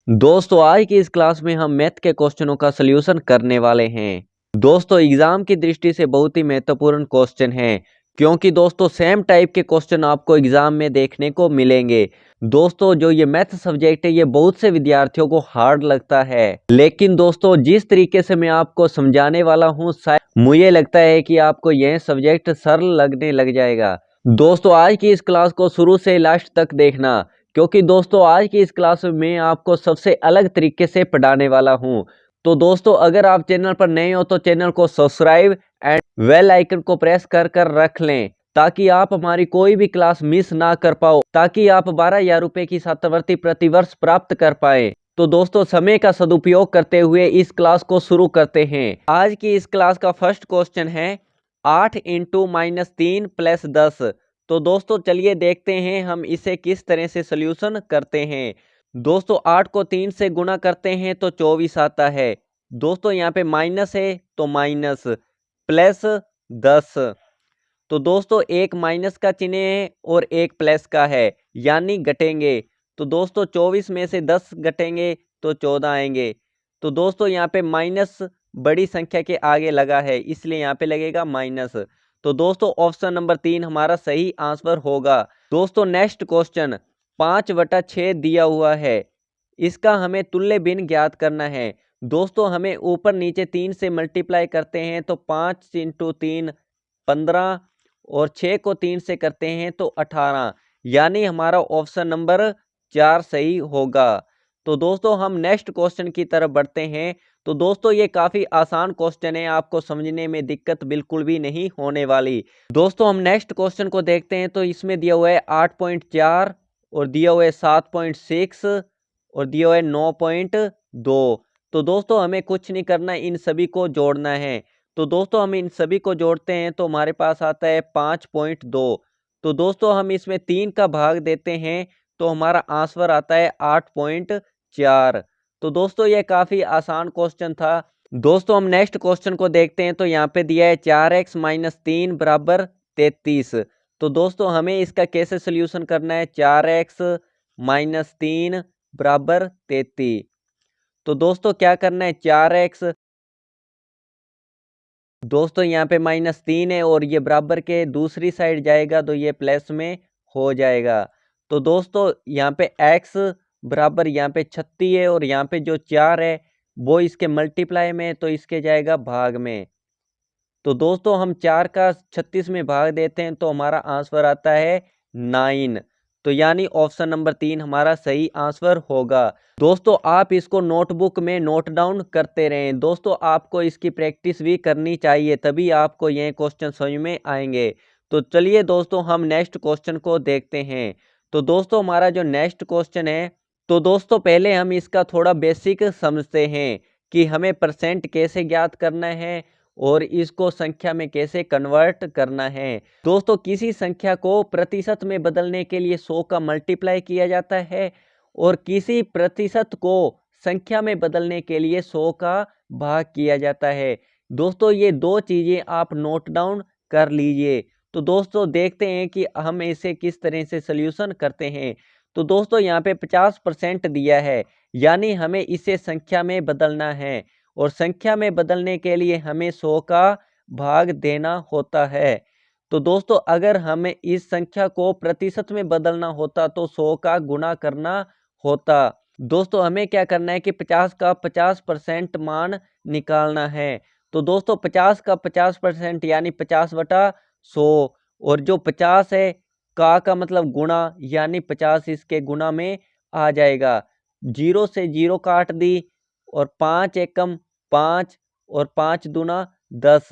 दोस्तों आज की इस क्लास में हम मैथ के क्वेश्चनों का सलूशन करने वाले हैं। दोस्तों एग्जाम की दृष्टि से बहुत ही महत्वपूर्ण क्वेश्चन है, क्योंकि दोस्तों सेम टाइप के क्वेश्चन आपको एग्जाम में देखने को मिलेंगे। दोस्तों जो ये मैथ सब्जेक्ट है ये बहुत से विद्यार्थियों को हार्ड लगता है, लेकिन दोस्तों जिस तरीके से मैं आपको समझाने वाला हूँ शायद मुझे लगता है कि आपको यह सब्जेक्ट सरल लगने लग जाएगा। दोस्तों आज की इस क्लास को शुरू से लास्ट तक देखना, क्योंकि दोस्तों आज की इस क्लास में मैं आपको सबसे अलग तरीके से पढ़ाने वाला हूं। तो दोस्तों अगर आप चैनल पर नए हो तो चैनल को सब्सक्राइब एंड बेल आइकन को प्रेस कर कर रख लें, ताकि आप हमारी कोई भी क्लास मिस ना कर पाओ, ताकि आप 12,000 रुपए की छात्रवृत्ति प्रतिवर्ष प्राप्त कर पाए। तो दोस्तों समय का सदुपयोग करते हुए इस क्लास को शुरू करते हैं। आज की इस क्लास का फर्स्ट क्वेश्चन है 8 इंटू -3 प्लस 10। तो दोस्तों चलिए देखते हैं हम इसे किस तरह से सल्यूशन करते हैं। दोस्तों 8 को 3 से गुणा करते हैं तो 24 आता है। दोस्तों यहाँ पे माइनस है तो माइनस, प्लस 10। तो दोस्तों एक माइनस का चिन्ह है और एक प्लस का है, यानी घटेंगे। तो दोस्तों 24 में से 10 घटेंगे तो 14 आएंगे। तो दोस्तों यहाँ पे माइनस बड़ी संख्या के आगे लगा है, इसलिए यहाँ पे लगेगा माइनस। तो दोस्तों ऑप्शन नंबर 3 हमारा सही आंसर होगा। दोस्तों नेक्स्ट क्वेश्चन 5/6 दिया हुआ है, इसका हमें तुल्य भिन्न ज्ञात करना है। दोस्तों हमें ऊपर नीचे 3 से मल्टीप्लाई करते हैं तो 5 इंटू 3 15, और 6 को 3 से करते हैं तो 18, यानी हमारा ऑप्शन नंबर 4 सही होगा। तो दोस्तों हम नेक्स्ट क्वेश्चन की तरफ बढ़ते हैं। तो दोस्तों ये काफ़ी आसान क्वेश्चन है, आपको समझने में दिक्कत बिल्कुल भी नहीं होने वाली। दोस्तों हम नेक्स्ट क्वेश्चन को देखते हैं। तो इसमें दिया हुआ है 8.4 और दिया हुआ है 7.6 और दिया हुआ है 9.2। तो दोस्तों हमें कुछ नहीं करना, इन सभी को जोड़ना है। तो दोस्तों हम इन सभी को जोड़ते हैं तो हमारे पास आता है 5.2। तो दोस्तों हम इसमें 3 का भाग देते हैं तो हमारा आंसर आता है 8.4। तो दोस्तों ये काफ़ी आसान क्वेश्चन था। दोस्तों हम नेक्स्ट क्वेश्चन को देखते हैं। तो यहाँ पे दिया है 4x - 3 बराबर 33। तो दोस्तों हमें इसका कैसे सोल्यूशन करना है। 4x - 3 बराबर 33। तो दोस्तों क्या करना है, 4x, दोस्तों यहाँ पे -3 है और ये बराबर के दूसरी साइड जाएगा तो ये प्लस में हो जाएगा। तो दोस्तों यहाँ पे x बराबर यहाँ पे 36 है और यहाँ पे जो 4 है वो इसके मल्टीप्लाई में, तो इसके जाएगा भाग में। तो दोस्तों हम 4 का 36 में भाग देते हैं तो हमारा आंसर आता है 9। तो यानी ऑप्शन नंबर 3 हमारा सही आंसर होगा। दोस्तों आप इसको नोटबुक में नोट डाउन करते रहें। दोस्तों आपको इसकी प्रैक्टिस भी करनी चाहिए, तभी आपको ये क्वेश्चन समझ में आएंगे। तो चलिए दोस्तों हम नेक्स्ट क्वेश्चन को देखते हैं। तो दोस्तों हमारा जो नेक्स्ट क्वेश्चन है, तो दोस्तों पहले हम इसका थोड़ा बेसिक समझते हैं कि हमें परसेंट कैसे ज्ञात करना है और इसको संख्या में कैसे कन्वर्ट करना है। दोस्तों किसी संख्या को प्रतिशत में बदलने के लिए 100 का मल्टीप्लाई किया जाता है और किसी प्रतिशत को संख्या में बदलने के लिए 100 का भाग किया जाता है। दोस्तों ये दो चीज़ें आप नोट डाउन कर लीजिए। तो दोस्तों देखते हैं कि हम इसे किस तरह से सल्यूशन करते हैं। तो दोस्तों यहाँ पे 50% दिया है, यानी हमें इसे संख्या में बदलना है और संख्या में बदलने के लिए हमें 100 का भाग देना होता है। तो दोस्तों अगर हमें इस संख्या को प्रतिशत में बदलना होता तो 100 का गुना करना होता। दोस्तों हमें क्या करना है कि 50 का 50% मान निकालना है। तो दोस्तों 50 का 50% यानी 50/100, और जो 50 है का मतलब गुणा, यानी 50 इसके गुणा में आ जाएगा। 0 से 0 काट दी और 5 एकम 5 और 5 दूना 10,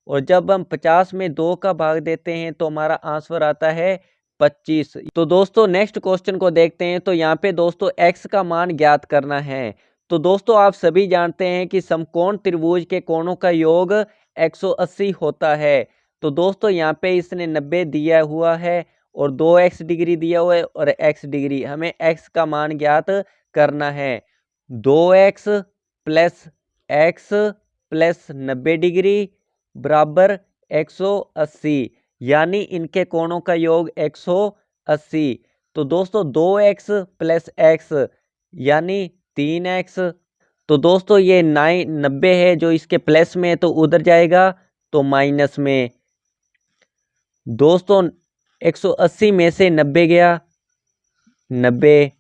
और जब हम 50 में 2 का भाग देते हैं तो हमारा आंसर आता है 25। तो दोस्तों नेक्स्ट क्वेश्चन को देखते हैं। तो यहाँ पे दोस्तों x का मान ज्ञात करना है। तो दोस्तों आप सभी जानते हैं कि समकोण त्रिभुज के कोणों का योग 180 होता है। तो दोस्तों यहाँ पे इसने 90 दिया हुआ है और 2x डिग्री दिया हुआ है और x डिग्री। हमें x का मान ज्ञात करना है। 2x plus x plus 90 degree बराबर 180, यानी इनके कोणों का योग 180। तो दोस्तों 2x प्लस x यानी 3x। तो दोस्तों ये 90 है जो इसके प्लस में है तो उधर जाएगा तो माइनस में। दोस्तों 180 में से 90 गया 90।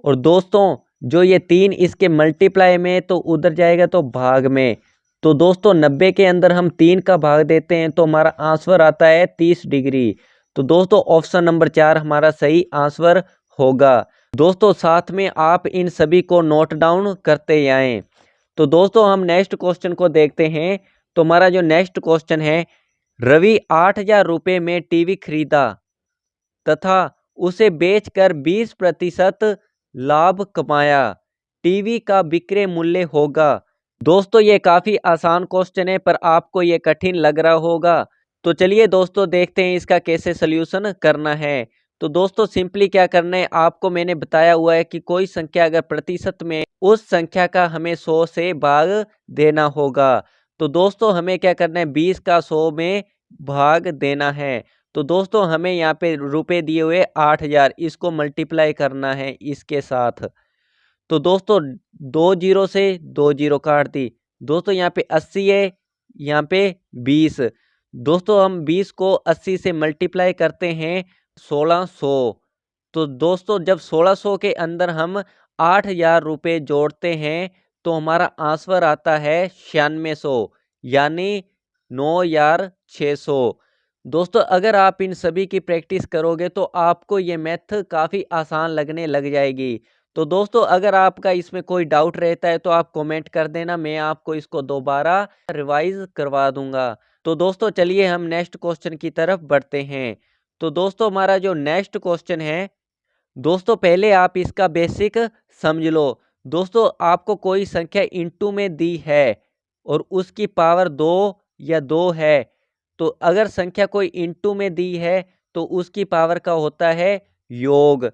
और दोस्तों जो ये 3 इसके मल्टीप्लाई में तो उधर जाएगा तो भाग में। तो दोस्तों 90 के अंदर हम 3 का भाग देते हैं तो हमारा आंसर आता है 30 डिग्री। तो दोस्तों ऑप्शन नंबर 4 हमारा सही आंसर होगा। दोस्तों साथ में आप इन सभी को नोट डाउन करते आएं। तो दोस्तों हम नेक्स्ट क्वेश्चन को देखते हैं। तो हमारा जो नेक्स्ट क्वेश्चन है, रवि 8,000 रुपये में टीवी खरीदा तथा उसे बेचकर 20% लाभ कमाया, टीवी का विक्रय मूल्य होगा। दोस्तों ये काफी आसान क्वेश्चन है पर आपको ये कठिन लग रहा होगा। तो चलिए दोस्तों देखते हैं इसका कैसे सल्यूशन करना है। तो दोस्तों सिंपली क्या करना है, आपको मैंने बताया हुआ है कि कोई संख्या अगर प्रतिशत में, उस संख्या का हमें 100 से भाग देना होगा। तो दोस्तों हमें क्या करना है, 20 का 100 में भाग देना है। तो दोस्तों हमें यहाँ पे रुपए दिए हुए 8,000, इसको मल्टीप्लाई करना है इसके साथ। तो दोस्तों 2 जीरो से 2 जीरो काट दी। दोस्तों यहाँ पे 80 है, यहाँ पे 20। दोस्तों हम 20 को 80 से मल्टीप्लाई करते हैं 1600। तो दोस्तों जब 1600 के अंदर हम 8,000 रुपये जोड़ते हैं तो हमारा आंसर आता है 9600, यानी 9,600। दोस्तों अगर आप इन सभी की प्रैक्टिस करोगे तो आपको ये मैथ काफ़ी आसान लगने लग जाएगी। तो दोस्तों अगर आपका इसमें कोई डाउट रहता है तो आप कमेंट कर देना, मैं आपको इसको दोबारा रिवाइज करवा दूंगा। तो दोस्तों चलिए हम नेक्स्ट क्वेश्चन की तरफ बढ़ते हैं। तो दोस्तों हमारा जो नेक्स्ट क्वेश्चन है, दोस्तों पहले आप इसका बेसिक समझ लो। दोस्तों आपको कोई संख्या इनटू में दी है और उसकी पावर 2 या 2 है। तो अगर संख्या कोई इनटू में दी है तो उसकी पावर का होता है योग।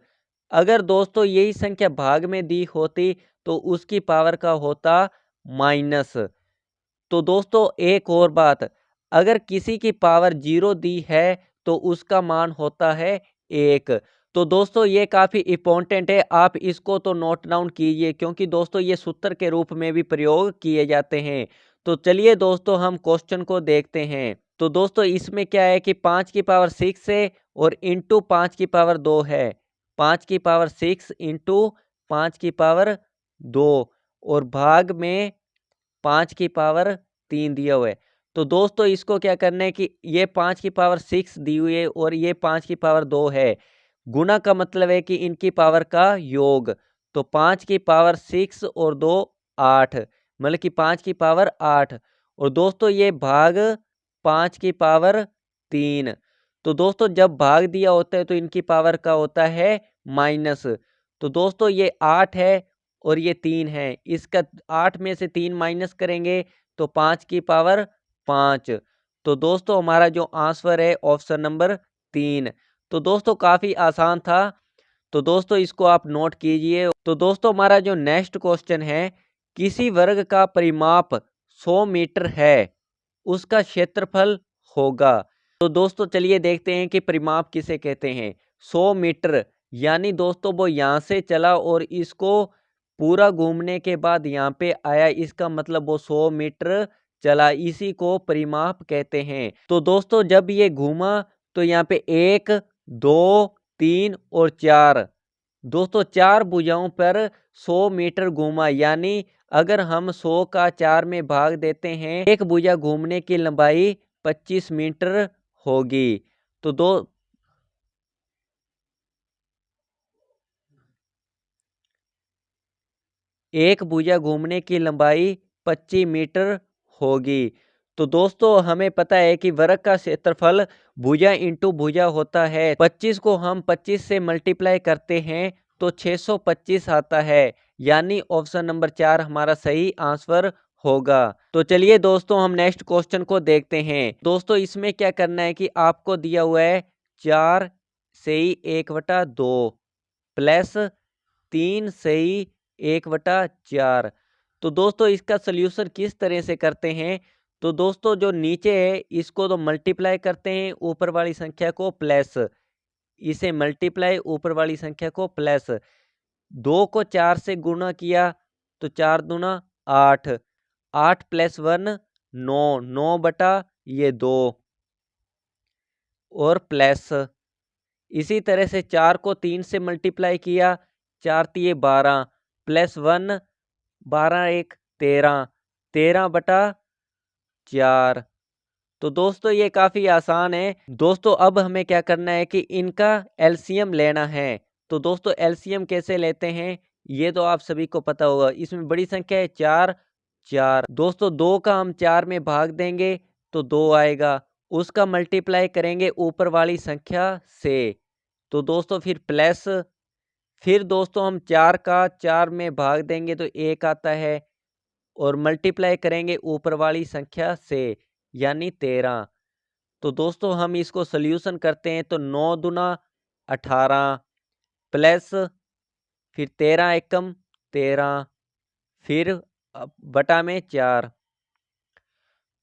अगर दोस्तों यही संख्या भाग में दी होती तो उसकी पावर का होता माइनस। तो दोस्तों एक और बात, अगर किसी की पावर 0 दी है तो उसका मान होता है 1। तो दोस्तों ये काफ़ी इम्पोर्टेंट है, आप इसको तो नोट डाउन कीजिए क्योंकि दोस्तों ये सूत्र के रूप में भी प्रयोग किए जाते हैं। तो चलिए दोस्तों हम क्वेश्चन को देखते हैं। तो दोस्तों इसमें क्या है कि 5 की पावर 6 है और इंटू 5 की पावर 2 है। 5 की पावर 6 इंटू 5 की पावर 2 और भाग में 5 की पावर 3 दिया हुआ है। तो दोस्तों इसको क्या करना है कि ये 5 की पावर 6 दी हुई है और ये 5 की पावर 2 है। गुना का मतलब है कि इनकी पावर का योग। तो 5 की पावर 6 और 2 8, मतलब कि 5 की पावर 8। और दोस्तों ये भाग 5 की पावर 3। तो दोस्तों जब भाग दिया होता है तो इनकी पावर का होता है माइनस। तो दोस्तों ये 8 है और ये 3 है, इसका 8 में से 3 माइनस करेंगे तो 5 की पावर 5। तो दोस्तों हमारा जो आंसर है ऑप्शन नंबर 3। तो दोस्तों काफ़ी आसान था, तो दोस्तों इसको आप नोट कीजिए। तो दोस्तों हमारा जो नेक्स्ट क्वेश्चन है, किसी वर्ग का परिमाप 100 मीटर है, उसका क्षेत्रफल होगा। तो दोस्तों चलिए देखते हैं कि परिमाप किसे कहते हैं। 100 मीटर यानी दोस्तों वो यहाँ से चला और इसको पूरा घूमने के बाद यहाँ पे आया, इसका मतलब वो 100 मीटर चला, इसी को परिमाप कहते हैं। तो दोस्तों जब ये घूमा तो यहाँ पे 1 2 3 और 4, दोस्तों 4 भुजाओं पर 100 मीटर घूमा, यानी अगर हम 100 का 4 में भाग देते हैं, एक भुजा घूमने की लंबाई 25 मीटर होगी। तो एक भुजा घूमने की लंबाई 25 मीटर होगी। तो दोस्तों हमें पता है कि वर्ग का क्षेत्रफल भुजा इंटू भुजा होता है। 25 को हम 25 से मल्टीप्लाई करते हैं तो 625 आता है, यानी ऑप्शन नंबर 4 हमारा सही आंसर होगा। तो चलिए दोस्तों हम नेक्स्ट क्वेश्चन को देखते हैं। दोस्तों इसमें क्या करना है कि आपको दिया हुआ है 4 से 1/2 प्लस 3 से 1/4। तो दोस्तों इसका सल्यूशन किस तरह से करते हैं। तो दोस्तों जो नीचे है इसको तो मल्टीप्लाई करते हैं, ऊपर वाली संख्या को प्लस, इसे मल्टीप्लाई ऊपर वाली संख्या को प्लस। 2 को 4 से गुणा किया तो 4 दूना 8, 8 प्लस 1 9, 9 बटा ये 2 और प्लस इसी तरह से 4 को 3 से मल्टीप्लाई किया, 4 तिये 12 प्लस 1 12 1 13, 13 बटा 4। तो दोस्तों ये काफ़ी आसान है। दोस्तों अब हमें क्या करना है कि इनका एलसीएम लेना है। तो दोस्तों एलसीएम कैसे लेते हैं ये तो आप सभी को पता होगा। इसमें बड़ी संख्या है 4, 4। दोस्तों 2 का हम 4 में भाग देंगे तो 2 आएगा, उसका मल्टीप्लाई करेंगे ऊपर वाली संख्या से तो दोस्तों फिर प्लस, फिर दोस्तों हम 4 का 4 में भाग देंगे तो 1 आता है और मल्टीप्लाई करेंगे ऊपर वाली संख्या से यानी 13। तो दोस्तों हम इसको सॉल्यूशन करते हैं तो 9 दूना 18 प्लस फिर 13 एकम 13 फिर बटा में 4।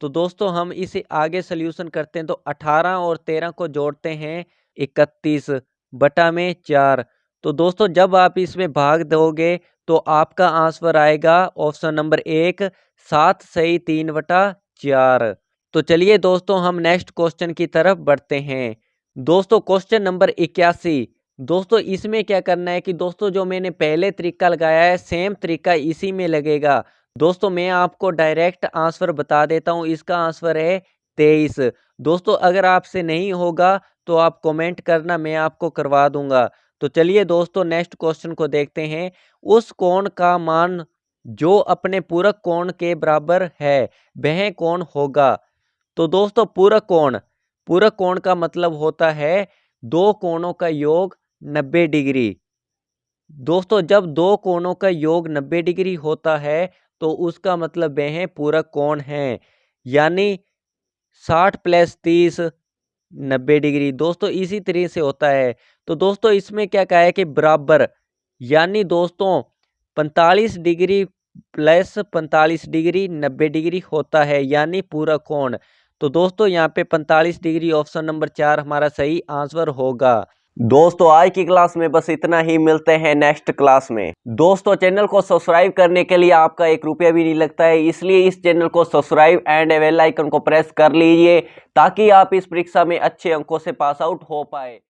तो दोस्तों हम इसे आगे सॉल्यूशन करते हैं तो 18 और 13 को जोड़ते हैं 31 बटा में 4। तो दोस्तों जब आप इसमें भाग दोगे तो आपका आंसर आएगा ऑप्शन नंबर 1 7 सही 3 बटा 4। तो चलिए दोस्तों हम नेक्स्ट क्वेश्चन की तरफ बढ़ते हैं। दोस्तों क्वेश्चन नंबर 81। दोस्तों इसमें क्या करना है कि दोस्तों जो मैंने पहले तरीका लगाया है सेम तरीका इसी में लगेगा। दोस्तों मैं आपको डायरेक्ट आंसर बता देता हूं, इसका आंसर है 23। दोस्तों अगर आपसे नहीं होगा तो आप कमेंट करना, मैं आपको करवा दूंगा। तो चलिए दोस्तों नेक्स्ट क्वेश्चन को देखते हैं। उस कोण का मान जो अपने पूरक कोण के बराबर है वह कौन होगा। तो दोस्तों पूरक कोण का मतलब होता है दो कोणों का योग 90 डिग्री। दोस्तों जब दो कोणों का योग 90 डिग्री होता है तो उसका मतलब वह पूरक कोण है, यानी 60 प्लस 30 90 डिग्री। दोस्तों इसी तरह से होता है। तो दोस्तों इसमें क्या कहा है कि बराबर, यानी दोस्तों 45 डिग्री प्लस 45 डिग्री 90 डिग्री होता है यानी पूरक कोण। तो दोस्तों यहाँ पे 45 डिग्री ऑप्शन नंबर 4 हमारा सही आंसर होगा। दोस्तों आज की क्लास में बस इतना ही, मिलते हैं नेक्स्ट क्लास में। दोस्तों चैनल को सब्सक्राइब करने के लिए आपका 1 रुपया भी नहीं लगता है, इसलिए इस चैनल को सब्सक्राइब एंड बेल आइकन को प्रेस कर लीजिए ताकि आप इस परीक्षा में अच्छे अंकों से पास आउट हो पाए।